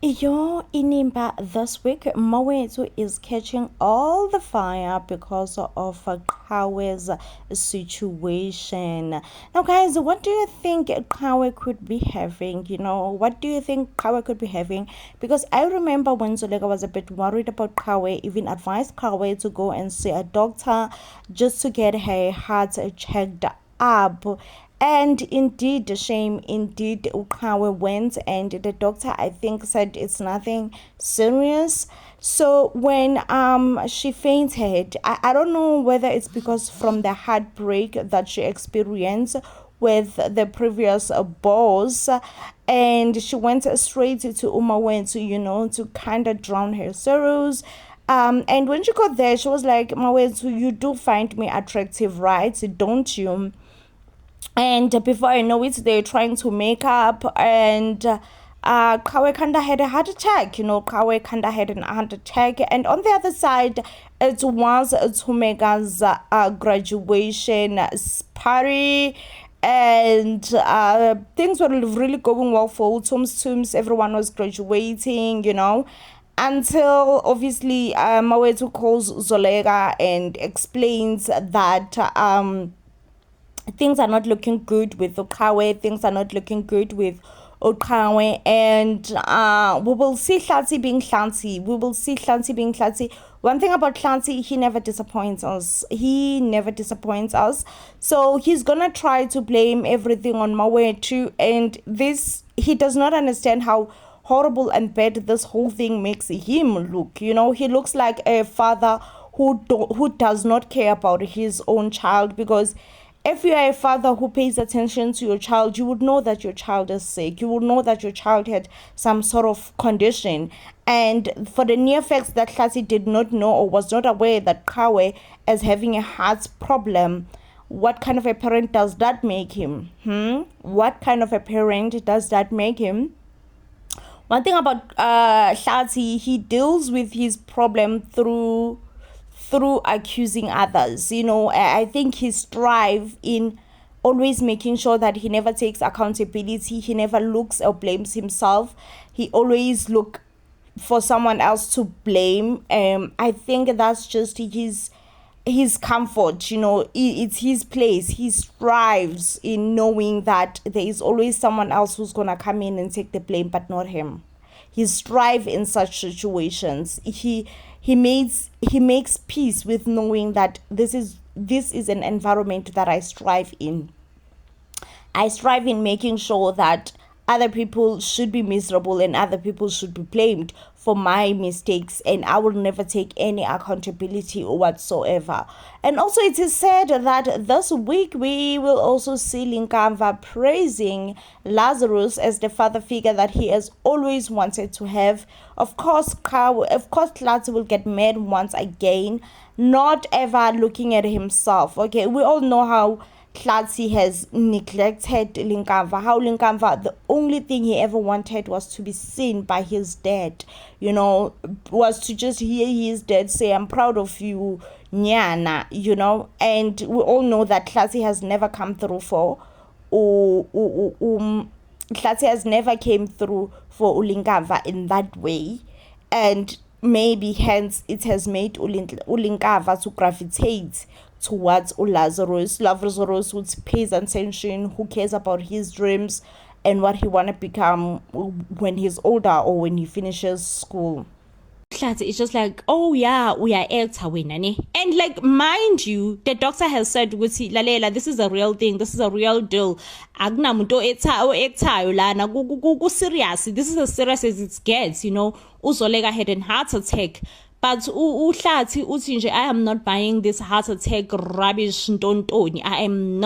Yo, Inimba, this week Mawethu is catching all the fire because of Kawe's situation. Now, guys, what do you think Kawe could be having? What do you think Kawe could be having? Because I remember when Zolega was a bit worried about Kawe, even advised Kawe to go and see a doctor just to get her heart checked up. And indeed, shame, indeed, Ukawe went, and the doctor, I think, said it's nothing serious. So when she fainted, I don't know whether it's because from the heartbreak that she experienced with the previous boss, and she went straight to Umawentu, to kind of drown her sorrows. And when she got there, she was like, Mawentu, you do find me attractive, right? Don't you? And before I know it, they're trying to make up, and Kawe kinda had a heart attack. Kawe kinda had an heart attack. And on the other side, it was Tumega's graduation party, and things were really going well for Tums. Everyone was graduating, until obviously Mawetu calls Zolega and explains that things are not looking good with Okawe, things are not looking good with Okawe, and we will see Hlatsi being Hlatsi. We will see Hlatsi being Hlatsi. One thing about Hlatsi, he never disappoints us. He never disappoints us. So he's gonna try to blame everything on Mawetu, and this, he does not understand how horrible and bad this whole thing makes him look. He looks like a father who does not care about his own child, because if you are a father who pays attention to your child, you would know that your child is sick. You would know that your child had some sort of condition. And for the near facts that Hlatsi did not know or was not aware that Kawe is having a heart problem, what kind of a parent does that make him? What kind of a parent does that make him? One thing about Hlatsi, he deals with his problem through accusing others. I think he strive in always making sure that he never takes accountability. He never looks or blames himself. He always look for someone else to blame. I think that's just his comfort. It's his place. He strives in knowing that there is always someone else who's gonna come in and take the blame, but not him. He strive in such situations. He makes peace with knowing that this is an environment that I strive in. I strive in making sure that other people should be miserable and other people should be blamed for my mistakes, and I will never take any accountability whatsoever. And also, it is said that this week we will also see Linkamva praising Lazarus as the father figure that he has always wanted to have. Of course, Hlatsi will get mad once again, not ever looking at himself. Okay, we all know how Hlatsi has neglected Linkamva. How Linkamva, the only thing he ever wanted was to be seen by his dad, was to just hear his dad say, I'm proud of you, Nyana, and we all know that Hlatsi has never come through for Hlatsi has never came through for Ulinkava in that way, and maybe hence it has made Ulinkava to gravitate towards Lazarus. Lazarus who pays attention, who cares about his dreams and what he want to become when he's older or when he finishes school. It's just like, oh yeah, we are actor winner. And like, mind you, the doctor has said, Lalela, this is a real thing, this is a real deal. Serious. This is as serious as it gets, Uzolega had a heart attack. But Hlatsi uthi nje, I am not buying this heart attack rubbish ntontoni. I'm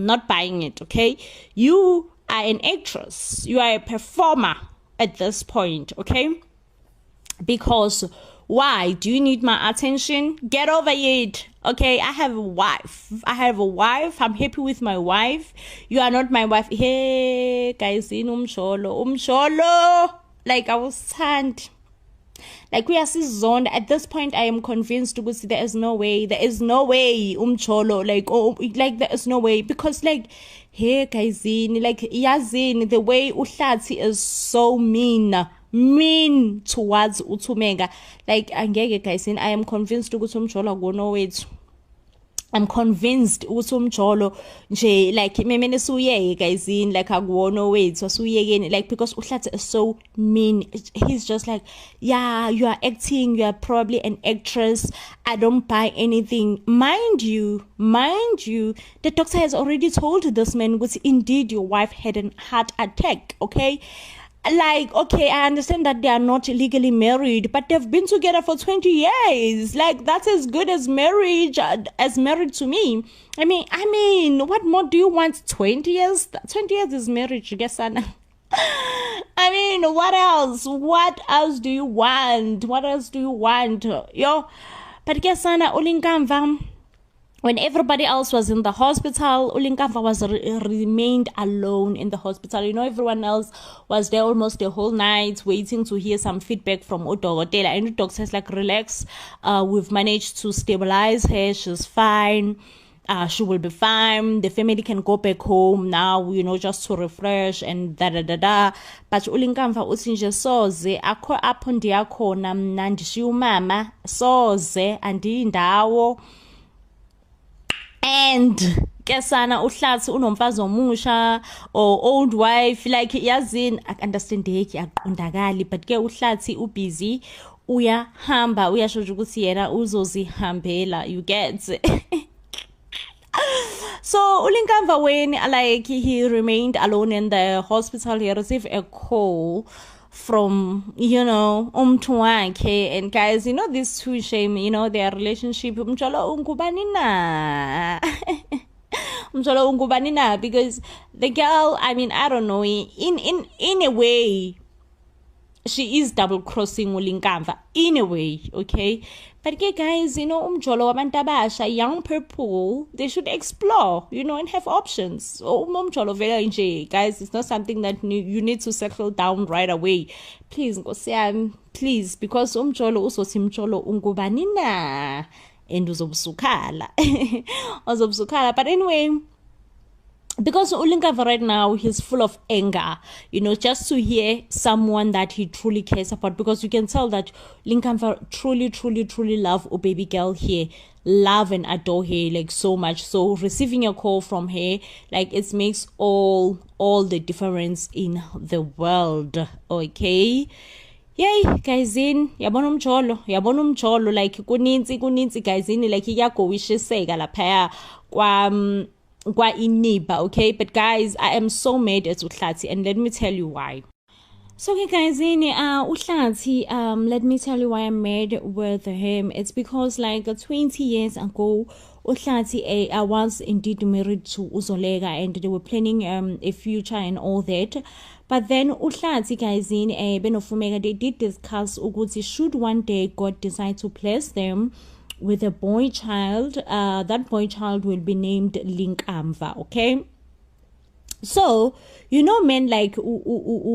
not buying it, okay? You are an actress. You are a performer at this point, okay? Because why? Do you need my attention? Get over it. Okay, I have a wife. I'm happy with my wife. You are not my wife. Hey, guys, umsholo. Like, I was tanned. Like, we are zoned. At this point, I am convinced to see there is no way, umcholo, there is no way, because hey guys, yazini, the way Hlatsi is so mean mean towards uThumeka. Like angeke guys, I am convinced ukuthi umjolo akuwona wethu. I'm convinced ukuthi umjolo nje like memene suyeke guys in like akuwona wethu asuyekeni, like because uHlatsi is so mean. He's just like, yeah, you are acting, you are probably an actress, I don't buy anything. Mind you, the doctor has already told this man that indeed your wife had a heart attack, okay? Like, okay, I understand that they are not legally married, but they've been together for 20 years. Like, that's as good as marriage, as married to me. I mean, what more do you want? 20 years? 20 years is marriage, guess, Anna. I mean, what else? What else do you want? What else do you want? Yo, but guess, Anna, Ulinkamva, when everybody else was in the hospital, Ulinkamva was remained alone in the hospital. You know, everyone else was there almost the whole night waiting to hear some feedback from Udokotela. And the doctor says, like, relax, we've managed to stabilize her, she's fine, she will be fine, the family can go back home now, you know, just to refresh and da-da-da-da. But Ulinkamva uthi nje soze akho apho ndiyakhona mna ndishiya umama, soze andiyindawo. And kesana uHlatsi unomfazi omusha or old wife, like yazini understandeki aqondakali, but ke uHlatsi ubusy uyahamba uyasho ukuthi yena uzozihambela, you get. So Ulinkamva, when like he remained alone in the hospital, he received a call from, you know, umtuwake. And guys, you know, these two shame, you know, their relationship, umjolo ungubani na, because the girl, I mean, I don't know, in a way she is double crossing Ulinkamva in a way, okay? But okay, guys, you know, umjolo wabantabasha, young people, they should explore, you know, and have options. So umjolo vela nje, guys, it's not something that you need to settle down right away. Please, please, because umjolo usothi mjolo ungubani na, and uzobusukhala. Uzobusukhala. But anyway, because Ulinkamva right now, he's full of anger, you know, just to hear someone that he truly cares about, because you can tell that Ulinkamva truly love a baby girl here, love and adore her like so much. So receiving a call from her, like, it makes all the difference in the world, okay? Yay, guys, in yabona umjolo, like kuninzi guys, in like iyagowishiseka lapha kwa iniba, okay? But guys, I am so mad at uHlatsi, and let me tell you why. So okay guys, uHlatsi, let me tell you why I'm mad with him. It's because like 20 years ago, uHlatsi was indeed married to uZoleka, and they were planning a future and all that. But then uHlatsi, guys, benofumeka, they did discuss ukuthi should one day God decide to bless them with a boy child, that boy child will be named Linkamva, okay? So, you know, men like uHlatsi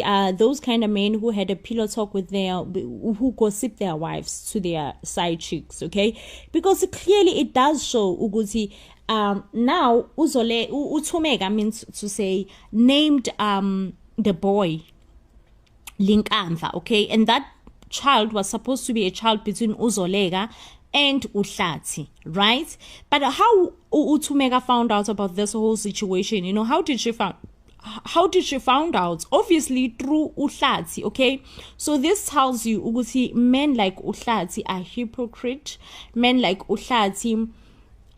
are those kind of men who had a pillow talk with who gossip their wives to their side chicks, okay? Because clearly it does show ukuthi now uThumeka means to say named the boy Linkamva, okay? And that child was supposed to be a child between uZoleka and uHlatsi, right? But how uThumeka found out about this whole situation, you know, how did she find out? Obviously through uHlatsi, okay? So this tells you ukuthi men like uHlatsi are hypocrite. Men like uHlatsi,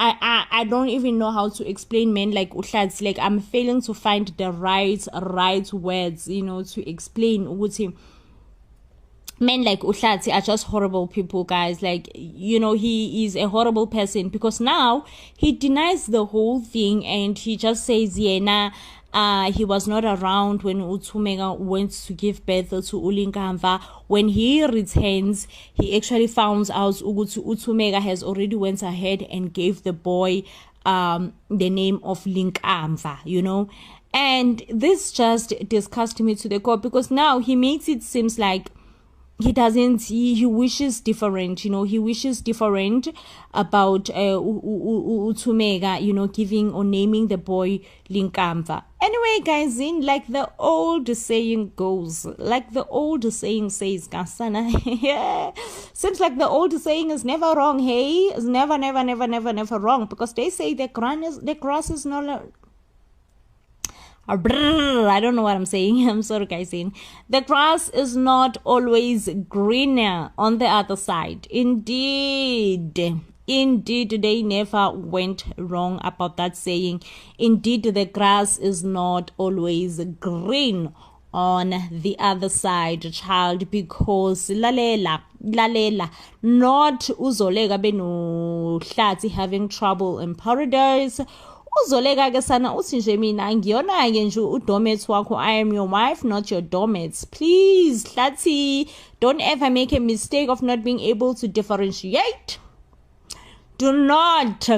I don't even know how to explain men like uHlatsi. Like, I'm failing to find the right words, you know, to explain ukuthi men like uHlatsi are just horrible people, guys. Like, you know, he is a horrible person, because now he denies the whole thing, and he just says, yeah, he was not around when uThumeka went to give birth to Ulinkamva. When he returns, he actually found out uThumeka has already went ahead and gave the boy the name of Linkamva, you know. And this just disgusted me to the core, because now he makes it seems like he doesn't, he wishes different, he wishes different about Uthumeka, giving or naming the boy Linkamva. Anyway, guys, like the old saying goes, like the old saying says, Kasana, seems like the old saying is never wrong, hey? It's never wrong, because they say the grass is not I don't know what I'm saying. I'm sorry, guys. The grass is not always greener on the other side. Indeed, they never went wrong about that saying. Indeed, the grass is not always green on the other side, child, because lalela, not Uzoleka benu hlati having trouble in paradise. Uzoleka ke sana uthi nje mina ngiyona ke nje udomet wakho, I am your wife, not your domets. Please, Hlathi, don't ever make a mistake of not being able to differentiate. Do not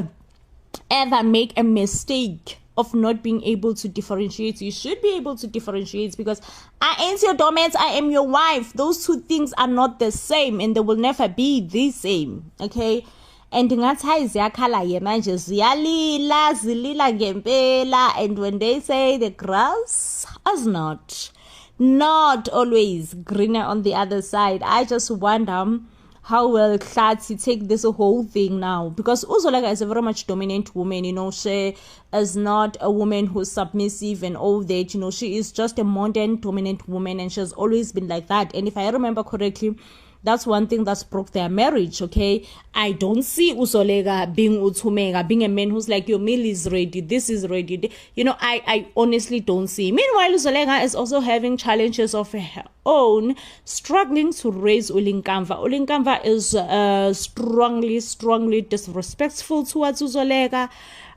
ever make a mistake of not being able to differentiate. You should be able to differentiate, because I ain't your domets, I am your wife. Those two things are not the same, and they will never be the same. Okay? And ngathi ziyakhala ye manje zilila ngempela, and when they say the grass is not always greener on the other side, I just wonder how will Hlathi take this whole thing now, because Uzoleka is a very much dominant woman, she is not a woman who's submissive and all that, she is just a modern dominant woman, and she has always been like that. And if I remember correctly, that's one thing that's broke their marriage, okay? I don't see Uzoleka being Uthumeka, being a man who's like, your meal is ready, this is ready. I honestly don't see. Meanwhile, Uzoleka is also having challenges of her own, struggling to raise Ulinkamva. Ulinkamva is strongly disrespectful towards Uzoleka.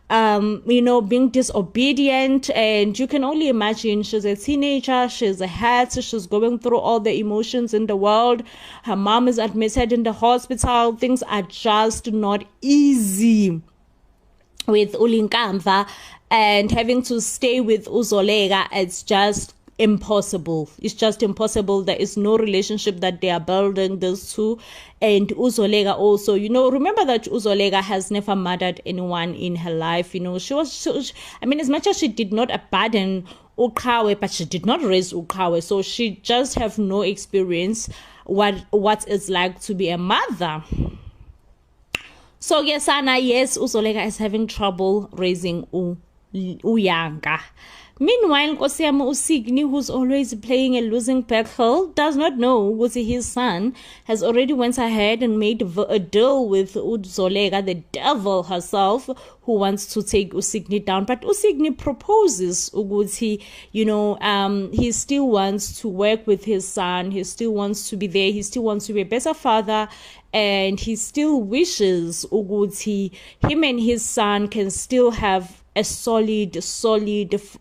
Being disobedient, and you can only imagine, she's a teenager, she's a hat, she's going through all the emotions in the world. Her mom is admitted in the hospital. Things are just not easy with Ulinkamva, and having to stay with Uzoleka, it's just impossible. It's just impossible. There is no relationship that they are building, those two. And Uzoleka also, remember that Uzoleka has never murdered anyone in her life. She was, as much as she did not abandon Uqhawe, but she did not raise Uqhawe, so she just have no experience what it's like to be a mother. So yes, Uzoleka is having trouble raising Uyanga. Meanwhile, Nkosiyami uSigny, who's always playing a losing battle, does not know that his son has already went ahead and made a deal with Uzoleka, the devil herself, who wants to take uSigny down. But uSigny proposes ukuthi, he still wants to work with his son, he still wants to be there, he still wants to be a better father, and he still wishes ukuthi him and his son can still have a solid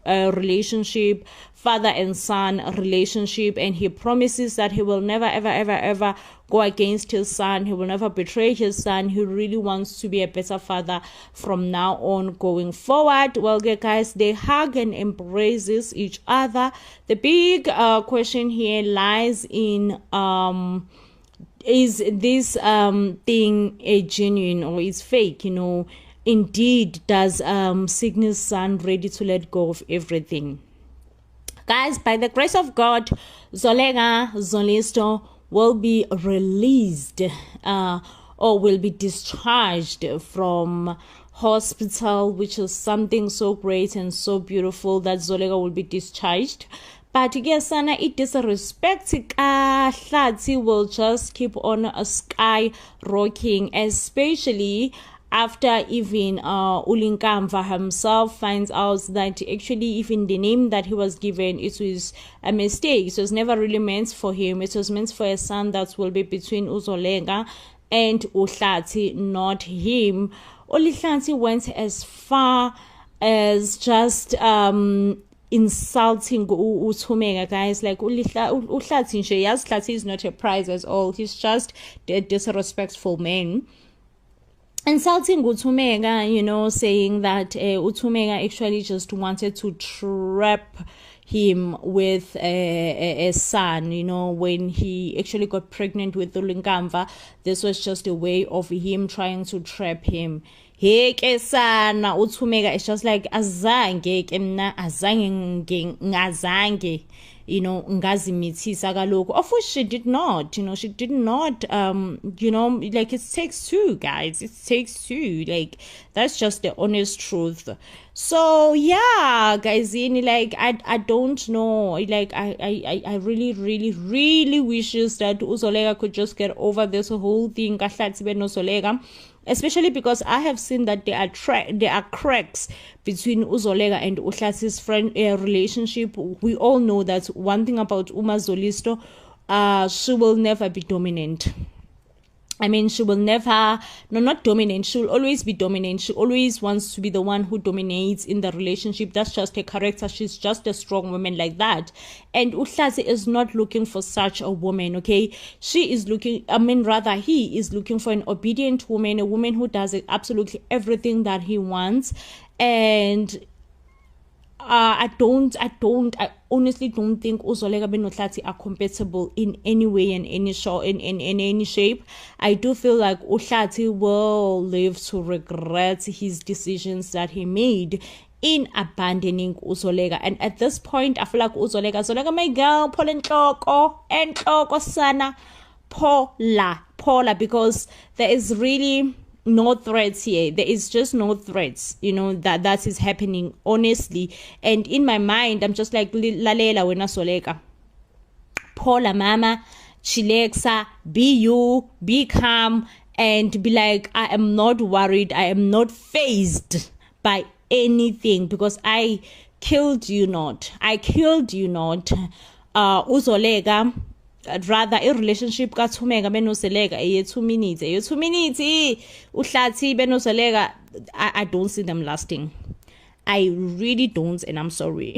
relationship, father and son relationship, and he promises that he will never ever go against his son, he will never betray his son. He really wants to be a better father from now on going forward. Well, guys, they hug and embraces each other. The big question here lies in is this thing a genuine or is fake? Indeed, does Signy's son ready to let go of everything? Guys, by the grace of God, Zolisto will be released or will be discharged from hospital, which is something so great and so beautiful that Zoleka will be discharged. But yes, it disrespect Hlathi will just keep on skyrocketing, especially after even Ulinkamva himself finds out that actually even the name that he was given, it was a mistake. It was never really meant for him. It was meant for a son that will be between Uzoleka and Uhlathi, not him. Ulihlathi went as far as just insulting Uthumeka, guys. Like Uhlathi nje, yes, Hlathi is not a prize at all. He's just a disrespectful man. Insulting Uthumeka, saying that Uthumeka actually just wanted to trap him with a son, you know, when he actually got pregnant with Ulingamva. This was just a way of him trying to trap him. Hey ke sana uThumeka is just like azange ke mna ngazange, you know, ngazimithisa kaloku, of which she did not, you know, she did not, you know, like it takes two, guys, it takes two, like that's just the honest truth. So yeah, guys, like I don't know, like I really wishes that uZoleka could just get over this whole thing, especially because I have seen that there are cracks between uZoleka and uHlathi's friend relationship. We all know that one thing about Uma Zolisto, she will never be dominant. I mean, she will never, no, not dominant. She will always be dominant. She always wants to be the one who dominates in the relationship. That's just her character. She's just a strong woman like that. And Uhlathi is not looking for such a woman, okay? She is looking, rather, he is looking for an obedient woman, a woman who does absolutely everything that he wants. And I honestly don't think uZoleka benoHlathi are compatible in any way and any show in any shape. I do feel like uHlathi will live to regret his decisions that he made in abandoning uZoleka. And at this point, I feel like Zoleka, my girl, Enhloko sana, Paula, because there is really no threats here. There is just no threats, you know, that is happening, honestly. And in my mind, I'm just like, lalela wena Zoleka, Paula mama, chilexa, be you, be calm, and be like, I am not worried, I am not fazed by anything, because I killed you not. uZoleka, rather a relationship ka Thumeka benoZoleka 2 minutes uHlathi benoZoleka, I don't see them lasting. I really don't, and I'm sorry.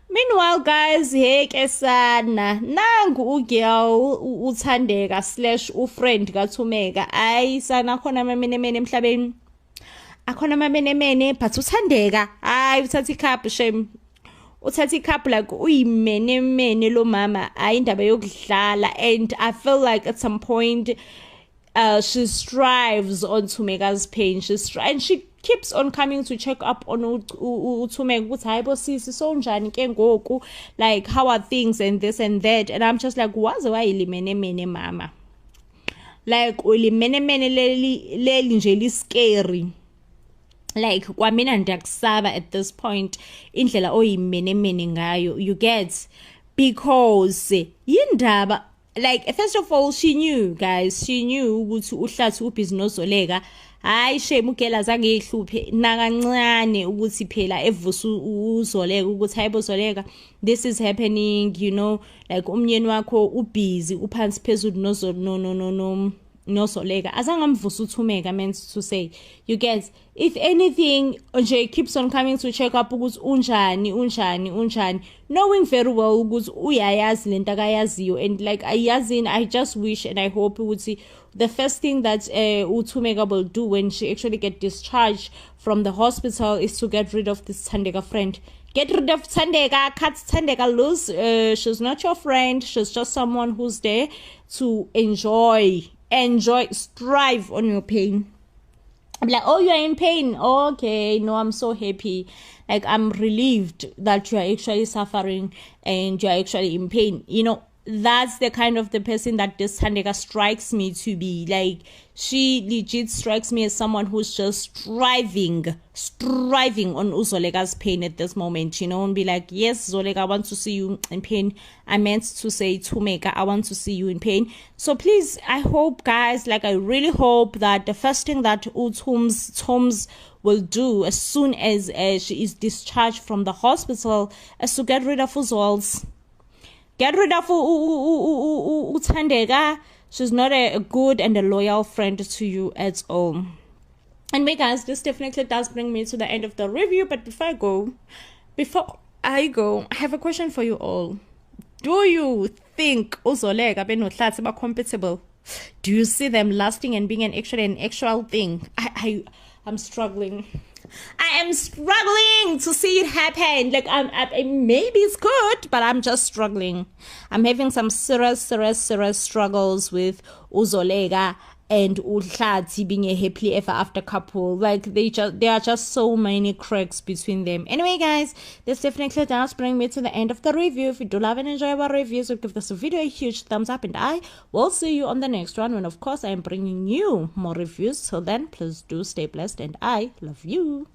Meanwhile, guys, hey ke sana nangu ugirl uThandeka / ufriend ka Thumeka, ayi sana khona mamenemene emhlabeni, akhona mamenemene, but uThandeka hayi uthatha icup, shame uthatha icup like uyimene lo mama, ayindaba yokudlala. And I feel like at some point she strives on Thumeka's pain, and she keeps on coming to check up on uThumeka ukuthi hayibo sisi sonjani ke ngoku, like how are things and this and that. And I'm just like, waze wayilimene mama, like ulimenemene leli nje li-scary. Like kwamina ndiyakusaba at this point indlela oyimenemene ngayo, you get, because yindaba, like first of all she knew, guys, she knew ukuthi uHlathi ubhizi noZoleka. Hayi shame ugela zange ihluphe nakancane ukuthi phela evusa uZoleka ukuthi hayibo Zoleka, this is happening, you know, like umnyeni wakho ubhizi uphansi phezulu noZoleka. Azangamvusa uThumeka, meant to say, you get, if anything nje keeps on coming to check up ukuthi unjani, knowing very well ukuthi uyayazi lento akayaziyo. And like I just wish and I hope ukuthi the first thing that uThumeka will do when she actually get discharged from the hospital is to get rid of this Thandeka friend. Get rid of Thandeka, cut Thandeka loose. She's not your friend, she's just someone who's there to enjoy, strive on your pain. I'm like, oh, you are in pain, okay, no, I'm so happy, like I'm relieved that you are actually suffering and you are actually in pain, you know. That's the kind of the person that this Thandeka strikes me to be. Like, she legit strikes me as someone who's just striving on uZoleka's pain at this moment, you know, and be like, yes, Zoleka, I want to see you in pain. I meant to say Thumeka, I want to see you in pain. So please, I hope, guys, like I really hope that the first thing that Tums will do as soon as she is discharged from the hospital is to get rid of Uzolz. Get rid of Thandeka. She's not a good and a loyal friend to you at all. And me, guys, this definitely does bring me to the end of the review. But before I go, I have a question for you all. Do you think uZoleka benoHlathi are compatible? Do you see them lasting and being an actual thing? I'm struggling. I am struggling to see it happen. Like maybe it's good, but I'm just struggling. I'm having some serious struggles with Uzoleka and Uhlati being a happily ever after couple. Like there are just so many cracks between them. Anyway, guys, this definitely does bring me to the end of the review. If you do love and enjoy our reviews, so give this video a huge thumbs up, and I will see you on the next one when, of course, I am bringing you more reviews. So then, please do stay blessed, and I love you.